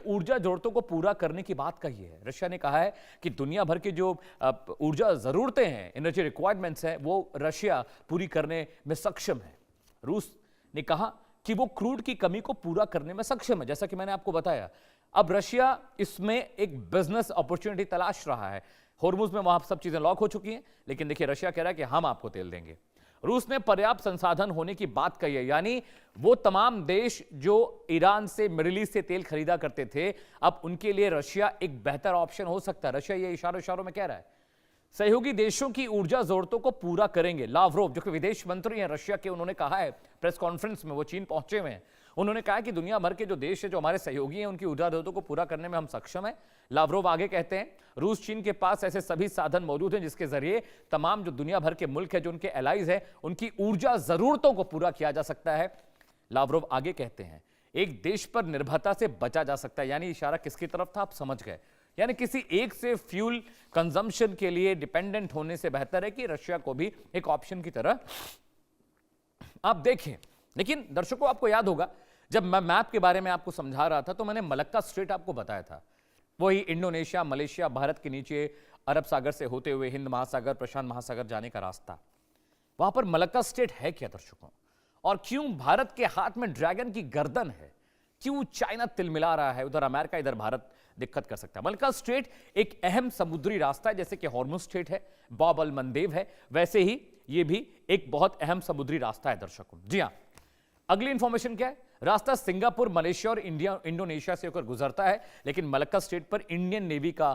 ऊर्जा जरूरतों को पूरा करने की बात कही है। रशिया ने कहा है कि दुनिया भर की जो ऊर्जा जरूरतें हैं, एनर्जी रिक्वायरमेंट्स हैं, वो रशिया पूरी करने में सक्षम है। रूस ने कहा कि वो क्रूड की कमी को पूरा करने में सक्षम है। जैसा कि मैंने आपको बताया, अब रशिया इसमें एक बिजनेस अपॉर्चुनिटी तलाश रहा है। होर्मुज में वहां सब चीजें लॉक हो चुकी हैं, लेकिन देखिए रशिया कह रहा है कि हम आपको तेल देंगे। रूस ने पर्याप्त संसाधन होने की बात कही है, यानी वो तमाम देश जो ईरान से, मिडिल ईस्ट से तेल खरीदा करते थे, अब उनके लिए रशिया एक बेहतर ऑप्शन हो सकता है। रशिया ये इशारों में कह रहा है सहयोगी देशों की ऊर्जा जरूरतों को पूरा करेंगे। लावरोव जो कि विदेश मंत्री हैं रशिया के, उन्होंने कहा है प्रेस कॉन्फ्रेंस में, वो चीन पहुंचे हुए हैं, उन्होंने कहा कि दुनिया भर के जो देश है, जो हमारे सहयोगी हैं, उनकी ऊर्जा जरूरतों को पूरा करने में हम सक्षम हैं। लावरोव आगे कहते हैं रूस चीन के पास ऐसे सभी साधन मौजूद हैं जिसके जरिए तमाम जो दुनिया भर के मुल्क है, जो उनके एलाइज है, उनकी ऊर्जा जरूरतों को पूरा किया जा सकता है। लावरोव आगे कहते हैं एक देश पर निर्भरता से बचा जा सकता है, यानी इशारा किसकी तरफ था आप समझ गए, यानी किसी एक से फ्यूल कंजम्पशन के लिए डिपेंडेंट होने से बेहतर है कि रशिया को भी एक ऑप्शन की तरह आप देखें। लेकिन दर्शकों, आपको याद होगा जब मैं मैप के बारे में आपको समझा रहा था तो मैंने मलक्का स्ट्रेट आपको बताया था, वही इंडोनेशिया, मलेशिया, भारत के नीचे अरब सागर से होते हुए हिंद महासागर, प्रशांत महासागर जाने का रास्ता। वहां पर मलक्का स्ट्रेट है क्या दर्शकों? और क्यों भारत के हाथ में ड्रैगन की गर्दन है? क्यों चाइना तिलमिला रहा है? उधर अमेरिका, इधर भारत दिक्कत कर सकता है। मलक्का स्ट्रेट एक अहम समुद्री रास्ता है, जैसे कि हॉर्मुज स्ट्रेट है, बाब अल मंदेब है, वैसे ही ये भी एक बहुत अहम समुद्री रास्ता है दर्शकों। जी हां, अगली इंफॉर्मेशन क्या है? रास्ता सिंगापुर, मलेशिया और इंडोनेशिया से होकर गुजरता है, लेकिन मलक्का स्ट्रेट पर इंडियन नेवी का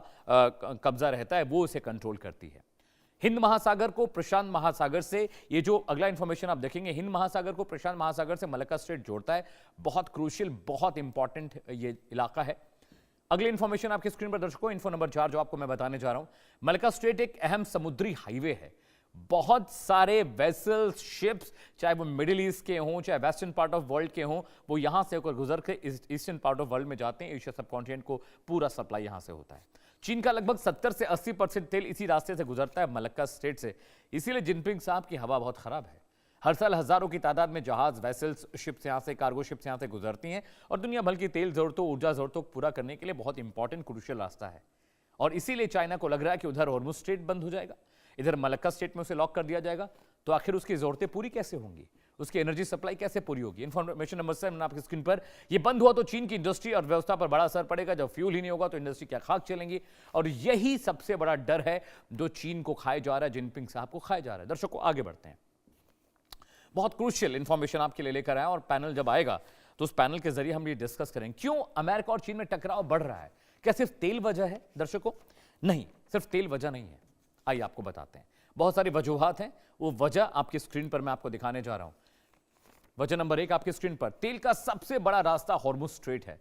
कब्जा रहता है, वो उसे कंट्रोल करती है। हिंद महासागर को प्रशांत महासागर से, ये जो अगला इंफॉर्मेशन आप देखेंगे, हिंद महासागर को प्रशांत महासागर से मलक्का स्ट्रेट जोड़ता है। बहुत क्रूशियल, बहुत इंपॉर्टेंट ये इलाका है। अगली इंफॉर्मेशन आपकी स्क्रीन पर दर्शकों, इन्फो नंबर 4 जो आपको मैं बताने जा रहा हूं। मलक्का स्ट्रेट एक अहम समुद्री हाईवे है। बहुत सारे वेसल्स, शिप्स, चाहे वो मिडिल ईस्ट के हों, चाहे वेस्टर्न पार्ट ऑफ वर्ल्ड के हों, वो यहां से होकर गुजर के ईस्टर्न पार्ट ऑफ वर्ल्ड में जाते हैं। एशिया सब कॉन्टिनेंट को पूरा सप्लाई यहां से होता है। चीन का लगभग 70 से 80% तेल इसी रास्ते से गुजरता है, मलक्का स्ट्रेट से। इसीलिए जिनपिंग साहब की हवा बहुत खराब है। हर साल हजारों की तादाद में जहाज, वेसल्स, शिप्स यहां से, कार्गो शिप्स यहां से गुजरती हैं और दुनिया भर की तेल जरूरतों, ऊर्जा जरूरतों को पूरा करने के लिए बहुत इंपॉर्टेंट, क्रूशियल रास्ता है। और इसीलिए चाइना को लग रहा है कि उधर हॉर्मुज स्ट्रेट बंद हो जाएगा, इधर मलक्का स्ट्रेट में उसे लॉक कर दिया जाएगा, तो आखिर उसकी जरूरतें पूरी कैसे होंगी? उसकी एनर्जी सप्लाई कैसे पूरी होगी? इंफॉर्मेशन नंबर 7 आपकी स्क्रीन पर। ये बंद हुआ तो चीन की इंडस्ट्री और व्यवस्था पर बड़ा असर पड़ेगा। जब फ्यूल ही नहीं होगा तो इंडस्ट्री क्या खाक चलेंगी? और यही सबसे बड़ा डर है जो चीन को खाए जा रहा है, जिनपिंग साहब को खाए जा रहा है। दर्शकों, आगे बढ़ते हैं। बहुत क्रूशियल इंफॉर्मेशन आपके लिए लेकर आए और पैनल जब आएगा तो उस पैनल के जरिए हम ये डिस्कस करेंगे क्यों अमेरिका और चीन में टकराव बढ़ रहा है। क्या सिर्फ तेल वजह है दर्शकों? नहीं, सिर्फ तेल वजह नहीं है। आइए आपको बताते हैं, बहुत सारी वजूहात हैं। वो वजह आपकी स्क्रीन पर मैं आपको दिखाने जा रहा हूं। वजह नंबर 1 आपकी स्क्रीन पर, तेल का सबसे बड़ा रास्ता हॉर्मुज स्ट्रेट है।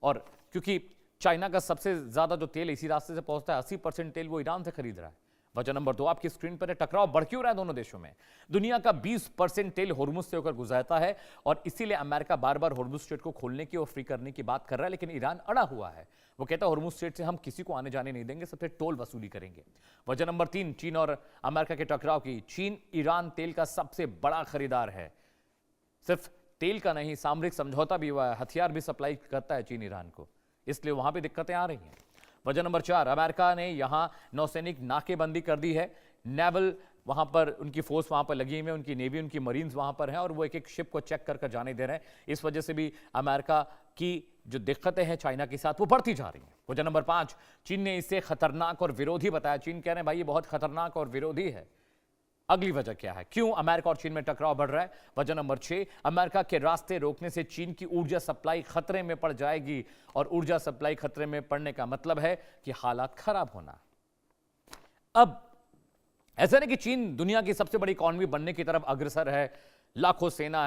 और क्योंकि चाइना का सबसे ज्यादा जो तेल इसी रास्ते से पहुंचता है, 80% तेल वो ईरान से खरीद रहा है। वजह नंबर 2 आपकी स्क्रीन पर है, टकराव बढ़ क्यों रहा है दोनों देशों में? दुनिया का 20% तेल हॉर्मुज से होकर गुजरता है और इसीलिए अमेरिका बार बार हॉर्मुज स्ट्रेट को खोलने की और फ्री करने की बात कर रहा है, लेकिन ईरान अड़ा हुआ है। वो कहता है हॉर्मुज स्ट्रेट से हम किसी को आने जाने नहीं देंगे, सबसे टोल वसूली करेंगे। वजह नंबर 3 चीन और अमेरिका के टकराव की। चीन ईरान तेल का सबसे बड़ा खरीदार है। सिर्फ तेल का नहीं, सामरिक समझौता भी हुआ है, हथियार भी सप्लाई करता है चीन ईरान को, इसलिए वहां भी दिक्कतें आ रही हैं। वजह नंबर 4, अमेरिका ने यहां नौसैनिक नाकेबंदी कर दी है। नेवल वहां पर, उनकी फोर्स वहां पर लगी हुई है, उनकी नेवी, उनकी मरीन्स वहां पर हैं और वो एक एक शिप को चेक कर जाने दे रहे हैं। इस वजह से भी अमेरिका की जो दिक्कतें हैं चाइना के साथ वो बढ़ती जा रही हैं। वजह नंबर 5, चीन ने इसे खतरनाक और विरोधी बताया। चीन कह रहे हैं भाई ये बहुत खतरनाक और विरोधी है। अगली वजह क्या है, क्यों अमेरिका और चीन में टकराव बढ़ रहा है? वजह नंबर 6, अमेरिका के रास्ते रोकने से चीन की ऊर्जा सप्लाई खतरे में पड़ जाएगी और ऊर्जा सप्लाई खतरे में पड़ने का मतलब है कि हालात खराब होना। अब ऐसा नहीं कि चीन दुनिया की सबसे बड़ी इकॉनमी बनने की तरफ अग्रसर है, लाखों सेना